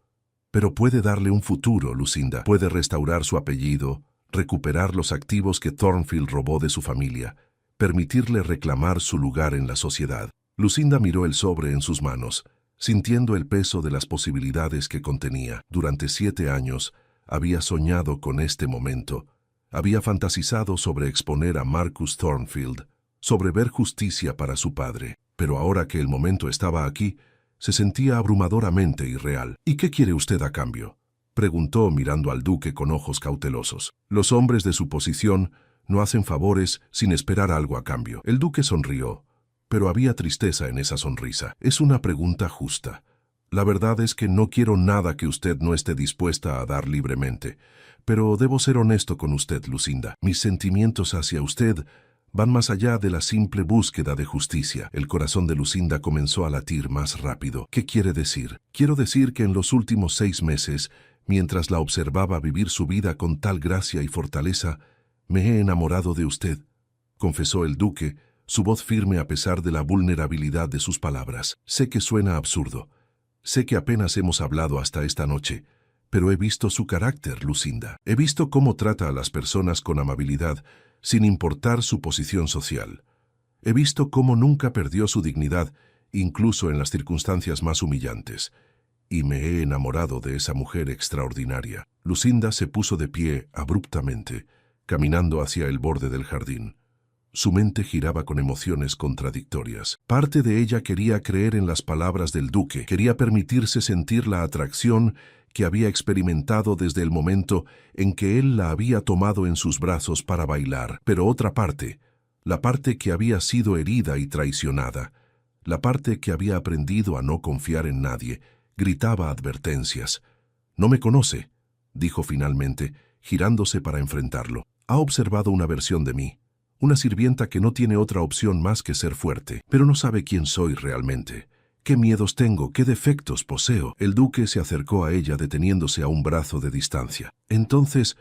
Pero puede darle un futuro, Lucinda. Puede restaurar su apellido, recuperar los activos que Thornfield robó de su familia, permitirle reclamar su lugar en la sociedad». Lucinda miró el sobre en sus manos, sintiendo el peso de las posibilidades que contenía. Durante 7 años había soñado con este momento. Había fantasizado sobre exponer a Marcus Thornfield, sobre ver justicia para su padre. Pero ahora que el momento estaba aquí, se sentía abrumadoramente irreal. «¿Y qué quiere usted a cambio?», preguntó mirando al duque con ojos cautelosos. «Los hombres de su posición no hacen favores sin esperar algo a cambio». El duque sonrió, pero había tristeza en esa sonrisa. «Es una pregunta justa. La verdad es que no quiero nada que usted no esté dispuesta a dar libremente. Pero debo ser honesto con usted, Lucinda. Mis sentimientos hacia usted van más allá de la simple búsqueda de justicia. El corazón de Lucinda comenzó a latir más rápido. ¿Qué quiere decir? Quiero decir que en los últimos 6 meses, mientras la observaba vivir su vida con tal gracia y fortaleza, me he enamorado de usted, confesó el duque, su voz firme a pesar de la vulnerabilidad de sus palabras. Sé que suena absurdo. Sé que apenas hemos hablado hasta esta noche, pero he visto su carácter, Lucinda. He visto cómo trata a las personas con amabilidad, sin importar su posición social. He visto cómo nunca perdió su dignidad, incluso en las circunstancias más humillantes. Y me he enamorado de esa mujer extraordinaria. Lucinda se puso de pie abruptamente, caminando hacia el borde del jardín. Su mente giraba con emociones contradictorias. Parte de ella quería creer en las palabras del duque, quería permitirse sentir la atracción que había experimentado desde el momento en que él la había tomado en sus brazos para bailar. Pero otra parte, la parte que había sido herida y traicionada, la parte que había aprendido a no confiar en nadie, gritaba advertencias. «No me conoce», dijo finalmente, girándose para enfrentarlo. «Ha observado una versión de mí. Una sirvienta que no tiene otra opción más que ser fuerte, pero no sabe quién soy realmente. ¿Qué miedos tengo? ¿Qué defectos poseo?» El duque se acercó a ella deteniéndose a un brazo de distancia. «Entonces,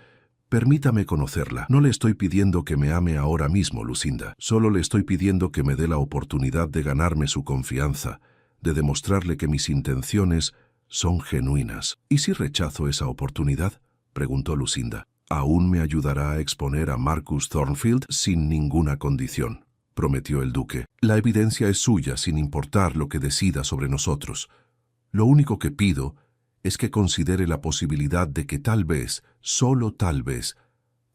permítame conocerla. No le estoy pidiendo que me ame ahora mismo, Lucinda. Solo le estoy pidiendo que me dé la oportunidad de ganarme su confianza, de demostrarle que mis intenciones son genuinas». «¿Y si rechazo esa oportunidad?», preguntó Lucinda. «Aún me ayudará a exponer a Marcus Thornfield sin ninguna condición», prometió el duque. «La evidencia es suya sin importar lo que decida sobre nosotros. Lo único que pido es que considere la posibilidad de que tal vez, solo tal vez,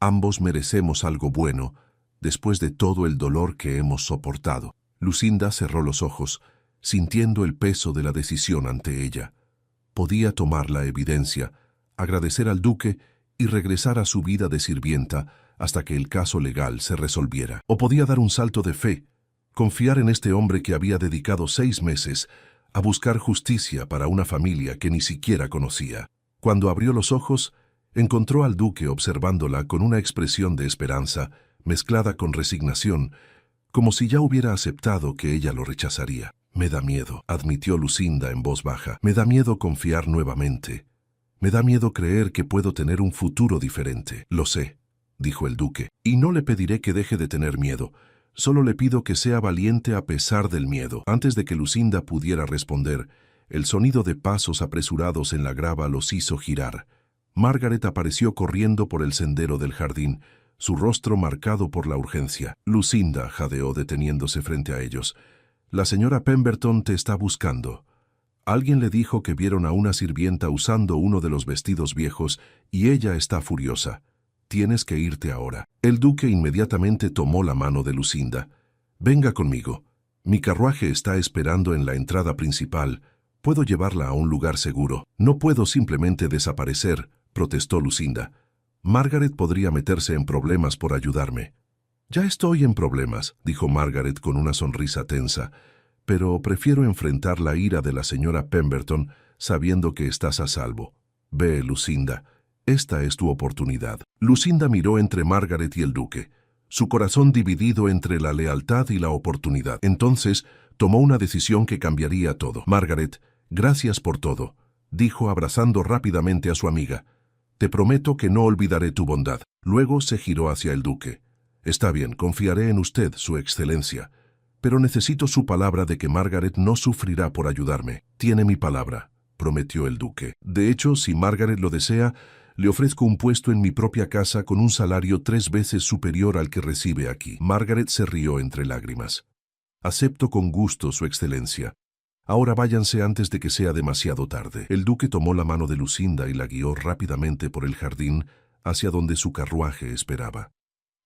ambos merecemos algo bueno después de todo el dolor que hemos soportado». Lucinda cerró los ojos, sintiendo el peso de la decisión ante ella. Podía tomar la evidencia, agradecer al duque y regresar a su vida de sirvienta hasta que el caso legal se resolviera. O podía dar un salto de fe, confiar en este hombre que había dedicado 6 meses a buscar justicia para una familia que ni siquiera conocía. Cuando abrió los ojos, encontró al duque observándola con una expresión de esperanza, mezclada con resignación, como si ya hubiera aceptado que ella lo rechazaría. «Me da miedo», admitió Lucinda en voz baja. «Me da miedo confiar nuevamente. Me da miedo creer que puedo tener un futuro diferente». «Lo sé», dijo el duque, «y no le pediré que deje de tener miedo. Solo le pido que sea valiente a pesar del miedo». Antes de que Lucinda pudiera responder, el sonido de pasos apresurados en la grava los hizo girar. Margaret apareció corriendo por el sendero del jardín, su rostro marcado por la urgencia. «Lucinda», jadeó deteniéndose frente a ellos, «la señora Pemberton te está buscando. Alguien le dijo que vieron a una sirvienta usando uno de los vestidos viejos y ella está furiosa. Tienes que irte ahora». El duque inmediatamente tomó la mano de Lucinda. «Venga conmigo. Mi carruaje está esperando en la entrada principal. Puedo llevarla a un lugar seguro». «No puedo simplemente desaparecer», protestó Lucinda. «Margaret podría meterse en problemas por ayudarme». «Ya estoy en problemas», dijo Margaret con una sonrisa tensa, «pero prefiero enfrentar la ira de la señora Pemberton sabiendo que estás a salvo. Ve, Lucinda, esta es tu oportunidad». Lucinda miró entre Margaret y el duque, su corazón dividido entre la lealtad y la oportunidad. Entonces tomó una decisión que cambiaría todo. «Margaret, gracias por todo», dijo abrazando rápidamente a su amiga. «Te prometo que no olvidaré tu bondad». Luego se giró hacia el duque. «Está bien, confiaré en usted, su excelencia. Pero necesito su palabra de que Margaret no sufrirá por ayudarme». «Tiene mi palabra», prometió el duque. «De hecho, si Margaret lo desea, le ofrezco un puesto en mi propia casa con un salario 3 veces superior al que recibe aquí». Margaret se rió entre lágrimas. «Acepto con gusto, su excelencia. Ahora váyanse antes de que sea demasiado tarde». El duque tomó la mano de Lucinda y la guió rápidamente por el jardín hacia donde su carruaje esperaba.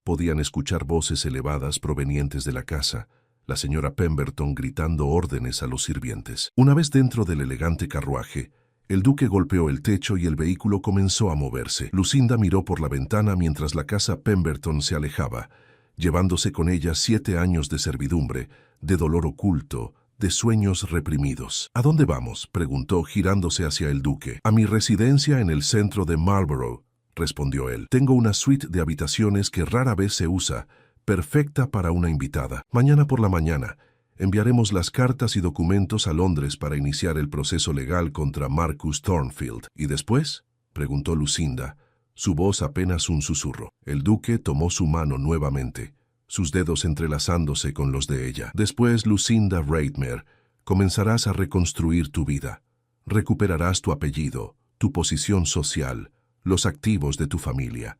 Podían escuchar voces elevadas provenientes de la casa, la señora Pemberton gritando órdenes a los sirvientes. Una vez dentro del elegante carruaje, el duque golpeó el techo y el vehículo comenzó a moverse. Lucinda miró por la ventana mientras la casa Pemberton se alejaba, llevándose con ella 7 años de servidumbre, de dolor oculto, de sueños reprimidos. «¿A dónde vamos?», preguntó girándose hacia el duque. «A mi residencia en el centro de Marlborough», respondió él. Tengo una suite de habitaciones que rara vez se usa, perfecta para una invitada. Mañana por la mañana enviaremos las cartas y documentos a Londres para iniciar el proceso legal contra Marcus Thornfield. ¿Y después?, preguntó Lucinda, su voz apenas un susurro. El duque tomó su mano nuevamente, sus dedos entrelazándose con los de ella. Después, Lucinda Rathmere, comenzarás a reconstruir tu vida. Recuperarás tu apellido, tu posición social, los activos de tu familia.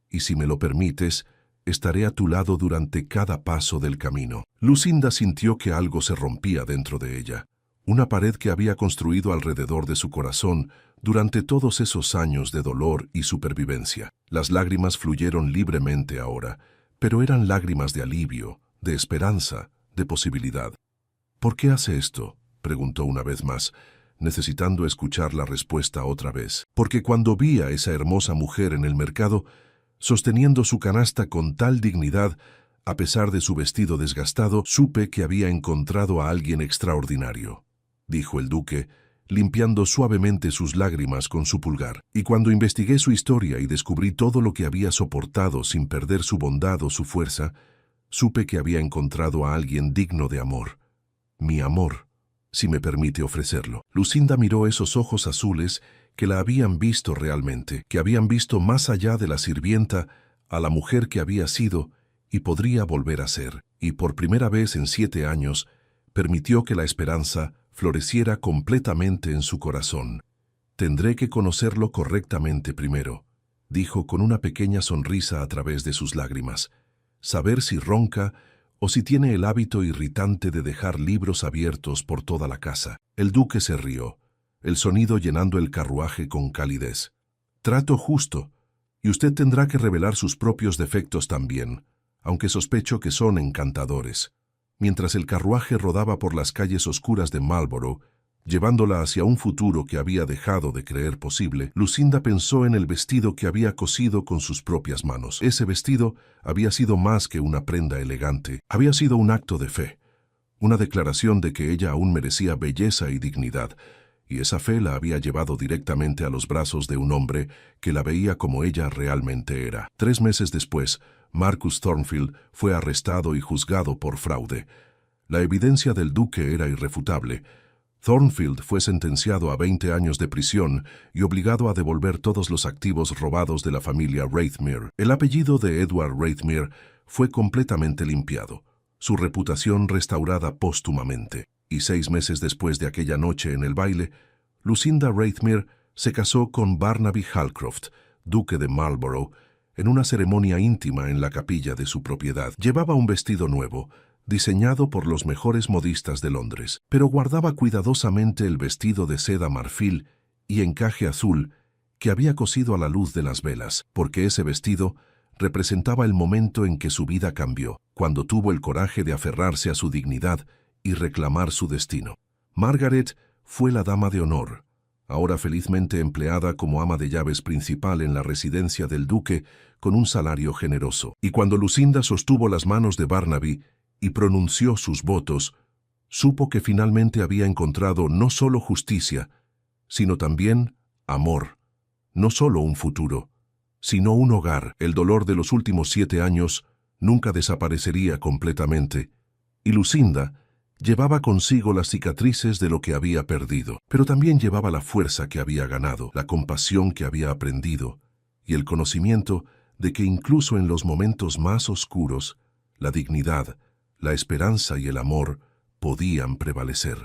Y si me lo permites, estaré a tu lado durante cada paso del camino. Lucinda sintió que algo se rompía dentro de ella. Una pared que había construido alrededor de su corazón durante todos esos años de dolor y supervivencia. Las lágrimas fluyeron libremente ahora, pero eran lágrimas de alivio, de esperanza, de posibilidad. ¿Por qué hace esto?, preguntó una vez más, necesitando escuchar la respuesta otra vez. Porque cuando vi a esa hermosa mujer en el mercado, sosteniendo su canasta con tal dignidad, a pesar de su vestido desgastado, supe que había encontrado a alguien extraordinario, dijo el duque, limpiando suavemente sus lágrimas con su pulgar. Y cuando investigué su historia y descubrí todo lo que había soportado sin perder su bondad o su fuerza, supe que había encontrado a alguien digno de amor. Mi amor, si me permite ofrecerlo. Lucinda miró esos ojos azules que la habían visto realmente, que habían visto más allá de la sirvienta a la mujer que había sido y podría volver a ser, y por primera vez en 7 años permitió que la esperanza floreciera completamente en su corazón. Tendré que conocerlo correctamente primero, dijo con una pequeña sonrisa a través de sus lágrimas. Saber si ronca o si tiene el hábito irritante de dejar libros abiertos por toda la casa. El duque se rió, el sonido llenando el carruaje con calidez. Trato justo, y usted tendrá que revelar sus propios defectos también, aunque sospecho que son encantadores. Mientras el carruaje rodaba por las calles oscuras de Marlborough, llevándola hacia un futuro que había dejado de creer posible, Lucinda pensó en el vestido que había cosido con sus propias manos. Ese vestido había sido más que una prenda elegante, había sido un acto de fe, una declaración de que ella aún merecía belleza y dignidad, y esa fe la había llevado directamente a los brazos de un hombre que la veía como ella realmente era. 3 meses después, Marcus Thornfield fue arrestado y juzgado por fraude. La evidencia del duque era irrefutable. Thornfield fue sentenciado a 20 años de prisión y obligado a devolver todos los activos robados de la familia Rathmere. El apellido de Edward Rathmere fue completamente limpiado, su reputación restaurada póstumamente. Y 6 meses después de aquella noche en el baile, Lucinda Rathmere se casó con Barnaby Halcroft, duque de Marlborough, en una ceremonia íntima en la capilla de su propiedad. Llevaba un vestido nuevo, diseñado por los mejores modistas de Londres, pero guardaba cuidadosamente el vestido de seda marfil y encaje azul que había cosido a la luz de las velas, porque ese vestido representaba el momento en que su vida cambió, cuando tuvo el coraje de aferrarse a su dignidad y reclamar su destino. Margaret fue la dama de honor, ahora felizmente empleada como ama de llaves principal en la residencia del duque con un salario generoso. Y cuando Lucinda sostuvo las manos de Barnaby y pronunció sus votos, supo que finalmente había encontrado no solo justicia, sino también amor, no solo un futuro, sino un hogar. El dolor de los últimos 7 años nunca desaparecería completamente, y Lucinda llevaba consigo las cicatrices de lo que había perdido, pero también llevaba la fuerza que había ganado, la compasión que había aprendido, y el conocimiento de que incluso en los momentos más oscuros, la dignidad, la esperanza y el amor podían prevalecer.